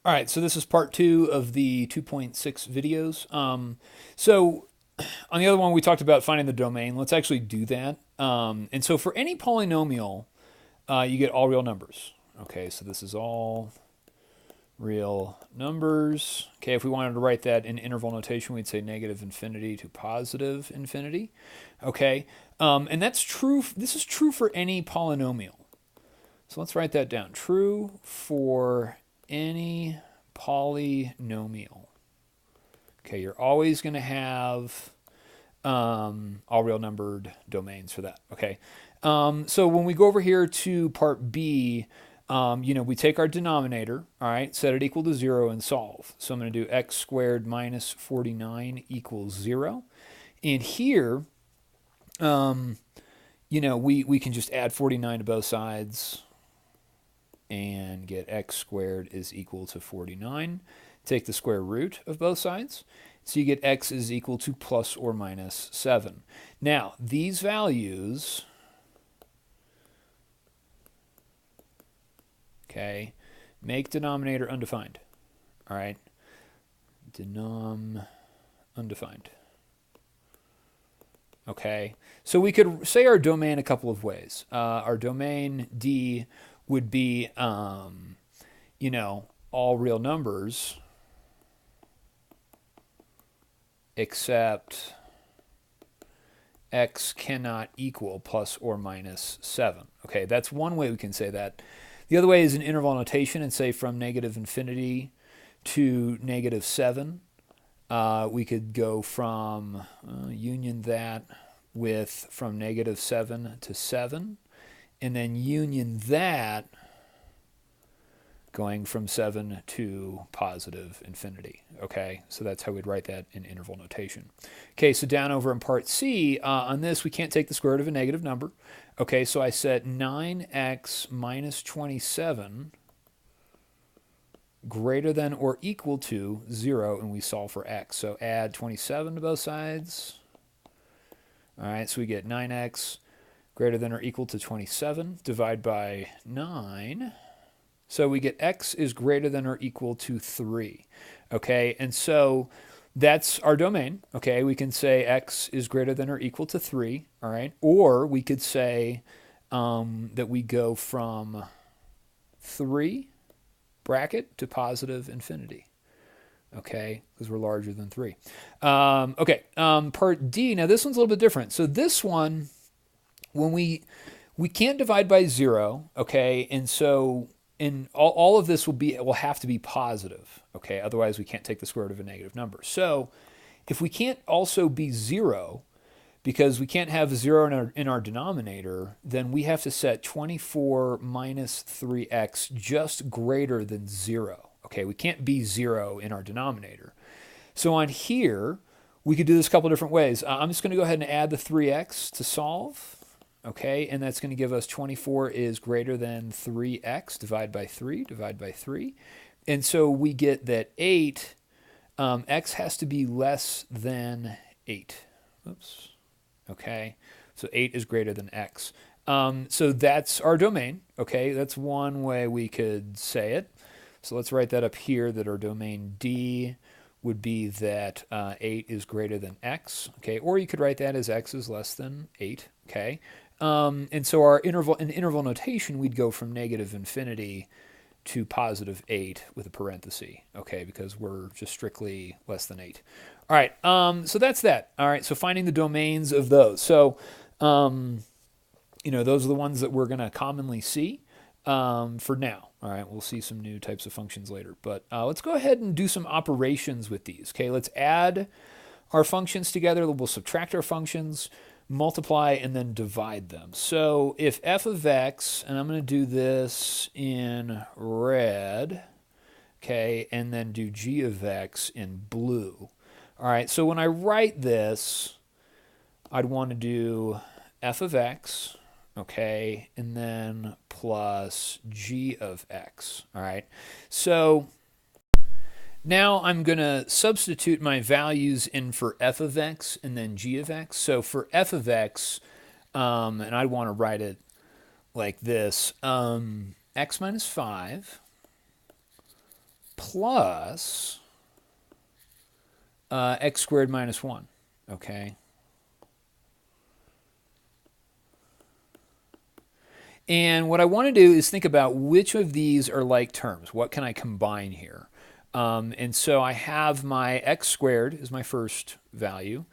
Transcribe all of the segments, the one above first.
All right, so this is part 2 of the 2.6 videos. So on the other one, we talked about finding the domain. Let's actually do that. And so for any polynomial, you get all real numbers. Okay, so this is all real numbers. Okay, if we wanted to write that in interval notation, we'd say negative infinity to positive infinity. Okay, and that's true. This is true for any polynomial. So let's write that down. True for any polynomial. Okay, you're always going to have all real numbered domains for that. Okay, so when we go over here to part B, we take our denominator, all right, set it equal to 0 and solve. So I'm going to do x squared minus 49 equals 0. And here, we can just add 49 to both sides and get x squared is equal to 49. Take the square root of both sides. So you get x is equal to plus or minus 7. Now, these values, okay, make denominator undefined. All right, denom undefined. Okay, so we could say our domain a couple of ways. Our domain D would be, all real numbers except x cannot equal plus or minus 7. Okay, that's one way we can say that. The other way is in interval notation and say from negative infinity to negative 7. We could go from union that with from negative 7 to 7. And then union that going from 7 to positive infinity. Okay, so that's how we'd write that in interval notation. Okay, so down over in part C, on this, we can't take the square root of a negative number. Okay, so I set 9x minus 27 greater than or equal to 0, and we solve for x. So add 27 to both sides. All right, so we get 9x greater than or equal to 27, divide by 9. So we get x is greater than or equal to 3. Okay, and so that's our domain. Okay, we can say x is greater than or equal to 3. All right, or we could say that we go from 3 bracket to positive infinity. Okay, because we're larger than 3. Part D, now this one's a little bit different. So this one, when we can't divide by 0, okay, and so all of this will have to be positive, okay, otherwise we can't take the square root of a negative number. So if we can't also be 0, because we can't have 0 in our denominator, then we have to set 24 minus 3x just greater than 0. Okay, we can't be 0 in our denominator. So on here, we could do this a couple different ways. I'm just going to go ahead and add the 3x to solve. Okay, and that's going to give us 24 is greater than 3x, divide by 3, divide by 3. And so we get that 8, x has to be less than 8. Oops. Okay, so 8 is greater than x. So that's our domain. Okay, that's one way we could say it. So let's write that up here, that our domain D would be that 8 is greater than x. Okay, or you could write that as x is less than 8. Okay, and so our interval notation, we'd go from negative infinity to positive 8 with a parenthesis. Okay, because we're just strictly less than 8. All right, so that's that. All right, so finding the domains of those. So, those are the ones that we're going to commonly see for now. All right, we'll see some new types of functions later. But let's go ahead and do some operations with these. Okay, let's add our functions together. We'll subtract our functions, multiply, and then divide them. So if f of x, and I'm going to do this in red, okay, and then do g of x in blue. All right, so when I write this, I'd want to do f of x, okay, and then plus g of x. All right, so now I'm going to substitute my values in for f of x and then g of x. So for f of x, and I want to write it like this, x minus 5 plus x squared minus 1, okay? And what I want to do is think about which of these are like terms. What can I combine here? And so I have my x squared is my first value,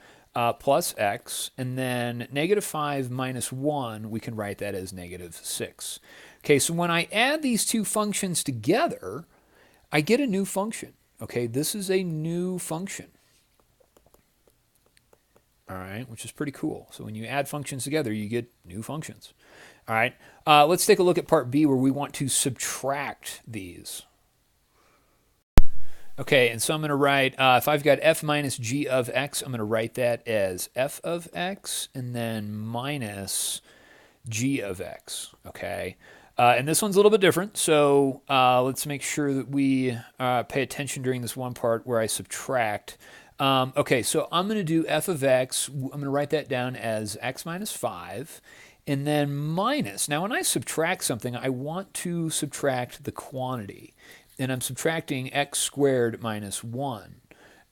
plus x, and then negative 5 minus 1, we can write that as negative 6. Okay, so when I add these two functions together, I get a new function. Okay, this is a new function. All right, which is pretty cool. So when you add functions together, you get new functions. All right, let's take a look at part B where we want to subtract these. Okay, and so I'm going to write, if I've got f minus g of x, I'm going to write that as f of x and then minus g of x, okay? And this one's a little bit different, so let's make sure that we pay attention during this one part where I subtract. Okay, so I'm going to do f of x. I'm going to write that down as x minus 5, and then minus. Now, when I subtract something, I want to subtract the quantity, and I'm subtracting x squared minus 1,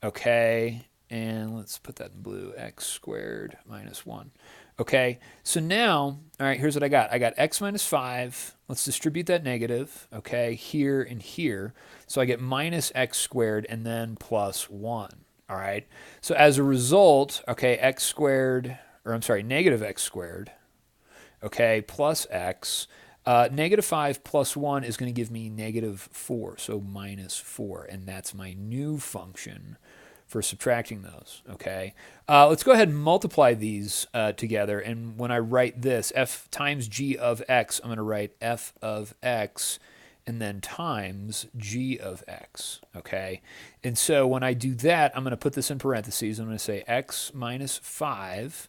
okay? And let's put that in blue, x squared minus 1. Okay, so now, all right, here's what I got. I got x minus 5. Let's distribute that negative, okay, here and here. So I get minus x squared and then plus 1, all right? So as a result, okay, x squared, or I'm sorry, negative x squared, okay, plus x. Negative 5 plus 1 is going to give me negative 4, so minus 4, and that's my new function for subtracting those, okay? Let's go ahead and multiply these together, and when I write this, f times g of x, I'm going to write f of x and then times g of x, okay? And so when I do that, I'm going to put this in parentheses. I'm going to say x minus 5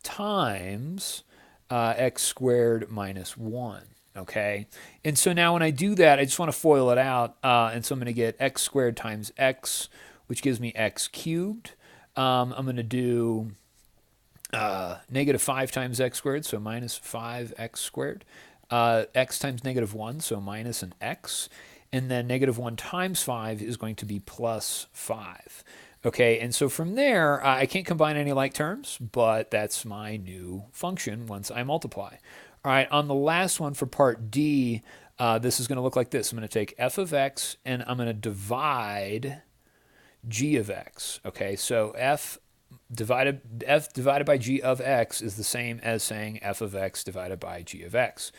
times x squared minus 1, okay? And so now when I do that, I just want to FOIL it out, and so I'm going to get x squared times x, which gives me x cubed. I'm going to do negative 5 times x squared, so minus 5x squared. X times negative 1, so minus an x. And then negative 1 times 5 is going to be plus 5. Okay, and so from there, I can't combine any like terms, but that's my new function once I multiply. All right, on the last one for part D, this is going to look like this. I'm going to take f of x, and I'm going to divide g of x. Okay, so f divided by g of x is the same as saying f of x divided by g of x.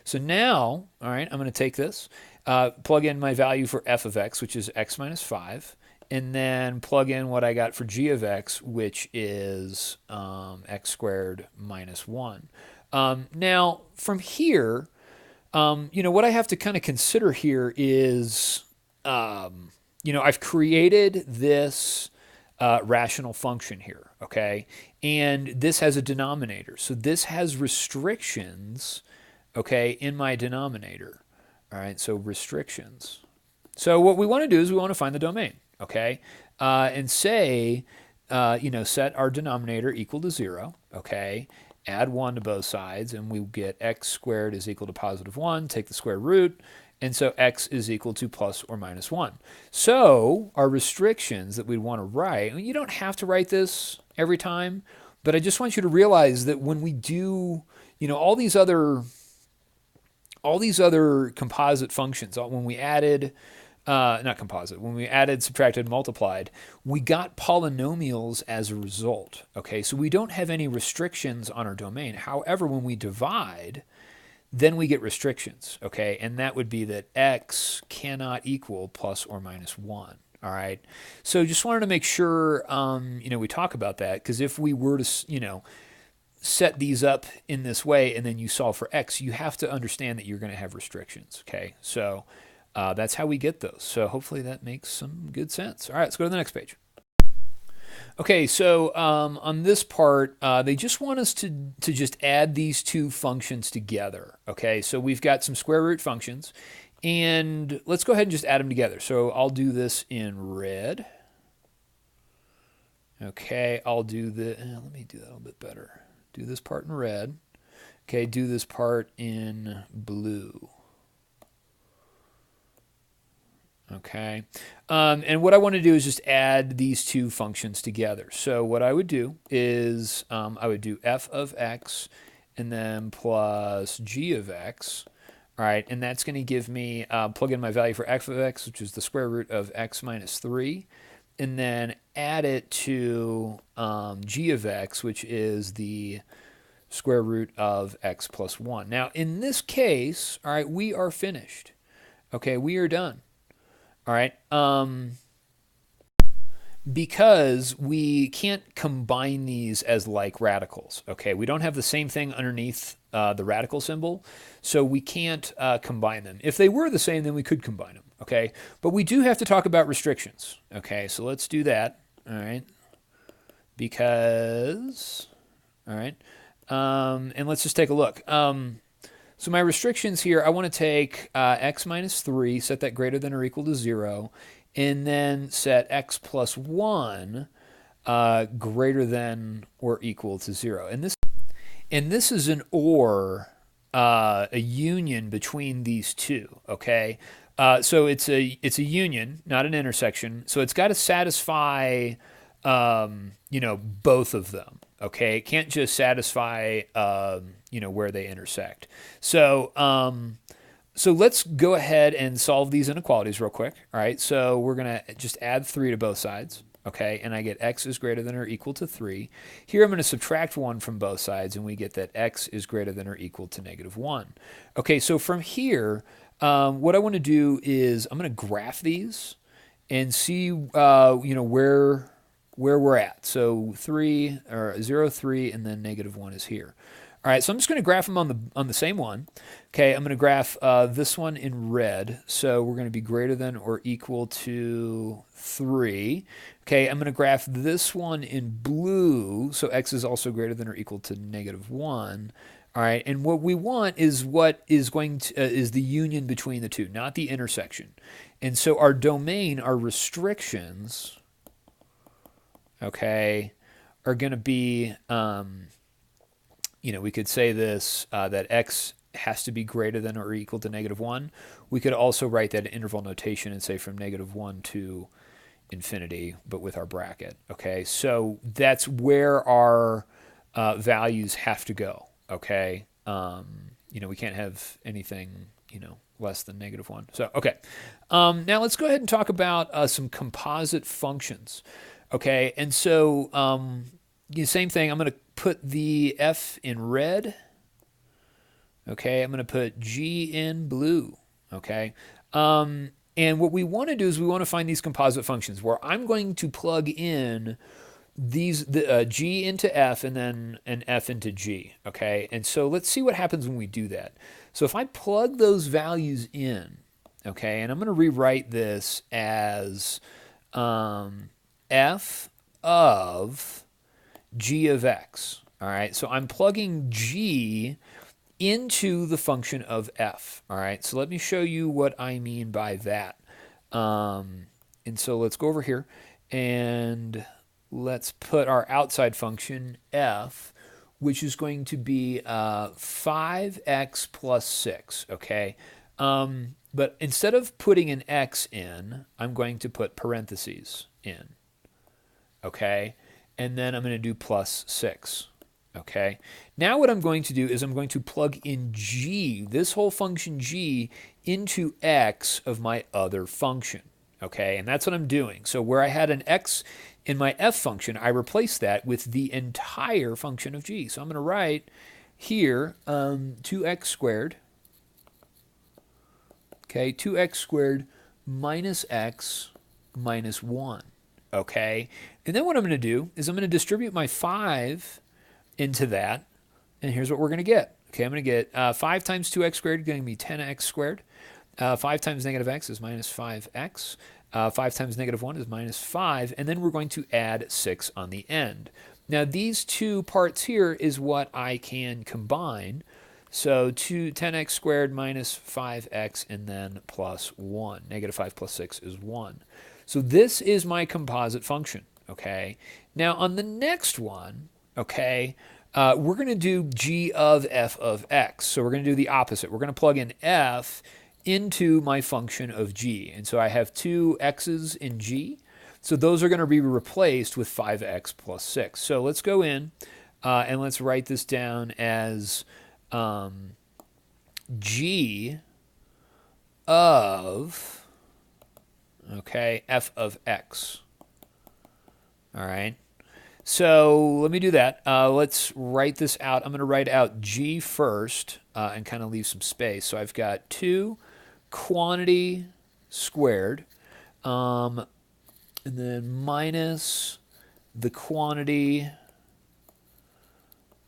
So now, all right, I'm going to take this, plug in my value for f of x, which is x minus 5, and then plug in what I got for g of x, which is x squared minus 1. Now, from here, what I have to kind of consider here is, I've created this rational function here, okay? And this has a denominator. So this has restrictions, okay, in my denominator. All right, so restrictions. So what we want to do is we want to find the domain, okay? And say, set our denominator equal to 0, okay? Add 1 to both sides, and we get x squared is equal to positive 1. Take the square root. And so x is equal to plus or minus 1. So our restrictions that we'd want to write, you don't have to write this every time, but I just want you to realize that when we do, all these other composite functions, when we added, when we added, subtracted, multiplied, we got polynomials as a result. Okay, so we don't have any restrictions on our domain. However, when we divide, then we get restrictions, okay? And that would be that x cannot equal plus or minus 1, all right? So just wanted to make sure, we talk about that, because if we were to, set these up in this way and then you solve for x, you have to understand that you're going to have restrictions, okay? So that's how we get those. So hopefully that makes some good sense. All right, let's go to the next page. Okay, so on this part, they just want us to just add these two functions together. Okay, so we've got some square root functions, and let's go ahead and just add them together. So I'll do this in red. Okay, I'll do let me do that a little bit better. Do this part in red. Okay, do this part in blue. Okay. And what I want to do is just add these two functions together. So what I would do is I would do f of x and then plus g of x. All right, and that's going to give me, plug in my value for f of x, which is the square root of x minus 3, and then add it to g of x, which is the square root of x plus 1. Now, in this case, all right, we are finished. Okay, we are done. All right, because we can't combine these as like radicals. Okay, we don't have the same thing underneath the radical symbol, so we can't combine them. If they were the same, then we could combine them. Okay, but we do have to talk about restrictions. Okay, so let's do that. All right, because, all right, and let's just take a look. So my restrictions here, I want to take x minus 3, set that greater than or equal to 0, and then set x plus 1 greater than or equal to 0. And this is an or, a union between these two, okay? So it's a union, not an intersection. So it's got to satisfy, both of them. Okay, it can't just satisfy, where they intersect. So, so let's go ahead and solve these inequalities real quick. All right, so we're gonna just add 3 to both sides. Okay, and I get x is greater than or equal to 3. Here I'm going to subtract 1 from both sides, and we get that x is greater than or equal to negative 1. Okay, so from here, what I want to do is I'm going to graph these and see, where we're at. So 3 or 0, 3, and then negative 1 is here. All right, so I'm just going to graph them on the same one. Okay, I'm going to graph this one in red. So we're going to be greater than or equal to 3. Okay, I'm going to graph this one in blue. So x is also greater than or equal to negative 1. All right, and what we want is what is going to is the union between the two, not the intersection. And so our domain, our restrictions, okay, are going to be, we could say this, that x has to be greater than or equal to negative 1. We could also write that in interval notation and say from negative 1 to infinity, but with our bracket. Okay, so that's where our values have to go. Okay, we can't have anything, less than negative 1. So, okay, now let's go ahead and talk about some composite functions. Okay, and so same thing. I'm going to put the f in red. Okay, I'm going to put g in blue. Okay, and what we want to do is we want to find these composite functions where I'm going to plug in the g into f and then an f into g. Okay, and so let's see what happens when we do that. So if I plug those values in, okay, and I'm going to rewrite this as f of g of x. All right, so I'm plugging g into the function of f. All right, so let me show you what I mean by that. And so let's go over here and let's put our outside function f, which is going to be 5x plus 6. Okay, but instead of putting an x in, I'm going to put parentheses in. Okay, and then I'm going to do plus 6. Okay, now what I'm going to do is I'm going to plug in g, this whole function g, into x of my other function. Okay, and that's what I'm doing. So where I had an x in my f function, I replaced that with the entire function of g. So I'm going to write here 2x squared. Okay, 2x squared minus x minus 1. Okay, and then what I'm going to do is I'm going to distribute my 5 into that, and here's what we're going to get. Okay, I'm going to get 5 times 2x squared is going to be 10x squared. 5 times negative x is minus 5x. 5 times negative 1 is minus 5, and then we're going to add 6 on the end. Now these two parts here is what I can combine. So 10x squared minus 5x and then plus 1. Negative 5 plus 6 is 1. So this is my composite function. Okay. Now on the next one, okay, we're going to do g of f of x. So we're going to do the opposite. We're going to plug in f into my function of g. And so I have two x's in g. So those are going to be replaced with 5x plus 6. So let's go in and let's write this down as g of, okay, f of x. All right. So let me do that. Let's write this out. I'm going to write out g first and kind of leave some space. So I've got 2 quantity squared and then minus the quantity,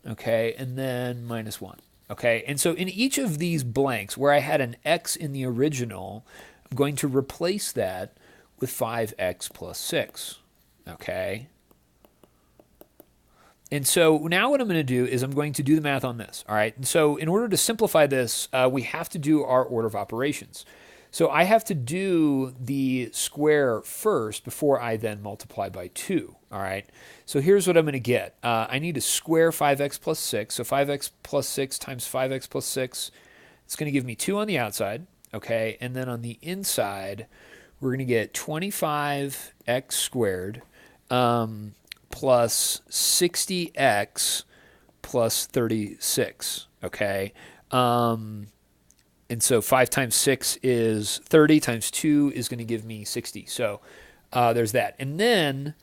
okay, and then minus 1. Okay, and so in each of these blanks where I had an x in the original, I'm going to replace that with 5x plus 6. Okay. And so now what I'm going to do is I'm going to do the math on this. All right. And so in order to simplify this, we have to do our order of operations. So I have to do the square first before I then multiply by 2. All right. So here's what I'm going to get. I need to square 5x plus 6. So 5x plus 6 times 5x plus 6, it's going to give me 2 on the outside. Okay. And then on the inside, we're going to get 25x squared plus 60x plus 36. Okay. And so 5 times 6 is 30, times 2 is going to give me 60. So there's that. And then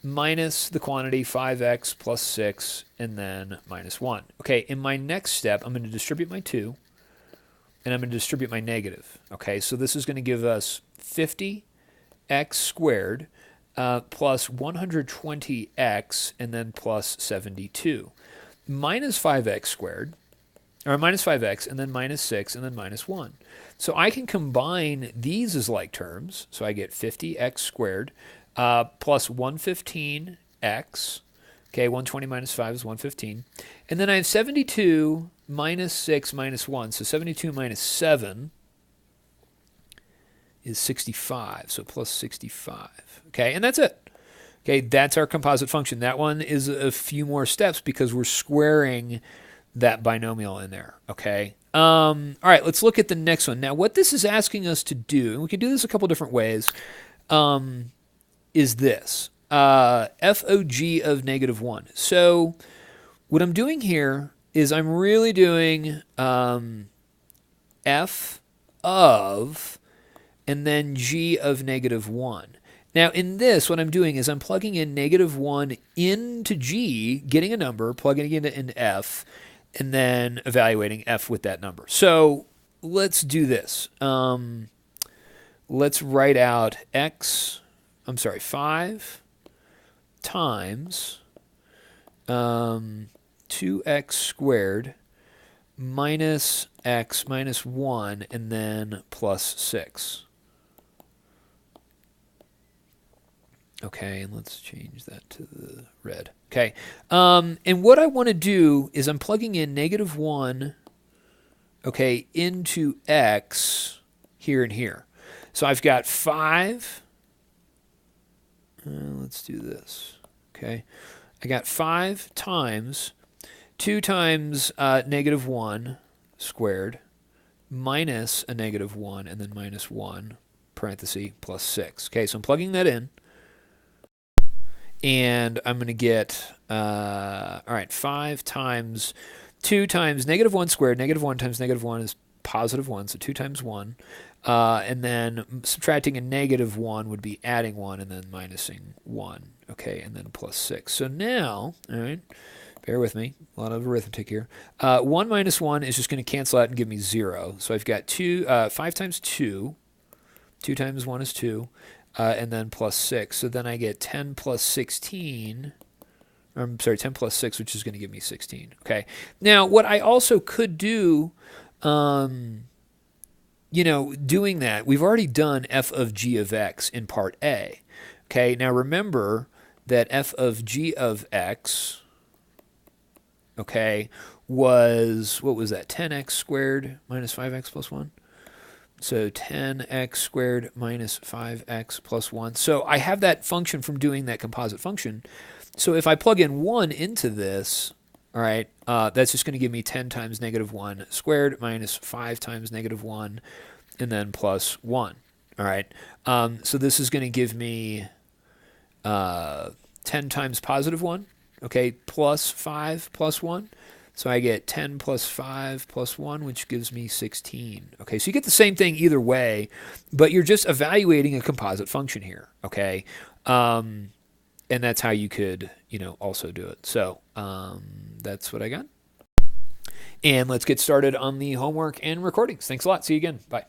minus the quantity 5x plus 6, and then minus 1. Okay, in my next step, I'm going to distribute my 2, and I'm going to distribute my negative. Okay, so this is going to give us 50x squared plus 120x, and then plus 72. Minus 5x squared, or minus 5x, and then minus 6, and then minus 1. So I can combine these as like terms. So I get 50x squared plus 115x. Okay, 120 minus 5 is 115. And then I have 72 minus 6 minus 1. So 72 minus 7 is 65. So plus 65. Okay, and that's it. Okay, that's our composite function. That one is a few more steps because we're squaring that binomial in there, okay? All right, let's look at the next one. Now, what this is asking us to do, and we can do this a couple different ways, is this. FOG of negative 1. So what I'm doing here is I'm really doing f of and then g of negative 1. Now, in this, what I'm doing is I'm plugging in negative 1 into g, getting a number, plugging it into f, and then evaluating f with that number. So let's do this. Let's write out 5 times 2x squared minus x minus 1, and then plus 6. Okay, and let's change that to the red. Okay, and what I want to do is I'm plugging in negative 1, okay, into x here and here. So I've got 5. Let's do this. Okay, I got 5 times 2 times negative 1 squared minus a negative 1, and then minus 1, parenthesis, plus 6. Okay, so I'm plugging that in. And I'm going to get, all right, 5 times 2 times negative 1 squared. Negative 1 times negative 1 is positive 1, so 2 times 1. And then subtracting a negative 1 would be adding 1 and then minusing 1. Okay, and then plus 6. So now, all right, bear with me, a lot of arithmetic here. 1 minus 1 is just going to cancel out and give me 0. So I've got 5 times 2. 2 times 1 is 2. And then plus 6. So then I get 10 plus 16. I'm sorry, 10 plus 6, which is going to give me 16. Okay. Now, what I also could do, doing that, we've already done f of g of x in part A. Okay. Now, remember that f of g of x, okay, was, what was that? 10x squared minus 5x plus 1? So 10x squared minus 5x plus 1. So I have that function from doing that composite function. So if I plug in 1 into this, all right, that's just going to give me 10 times negative 1 squared minus 5 times negative 1. and then plus 1. All right. So this is going to give me 10 times positive 1, okay, plus 5 plus 1. So I get 10 plus 5 plus 1, which gives me 16. Okay, so you get the same thing either way, but you're just evaluating a composite function here, okay? And that's how you could, also do it. So that's what I got. And let's get started on the homework and recordings. Thanks a lot. See you again. Bye.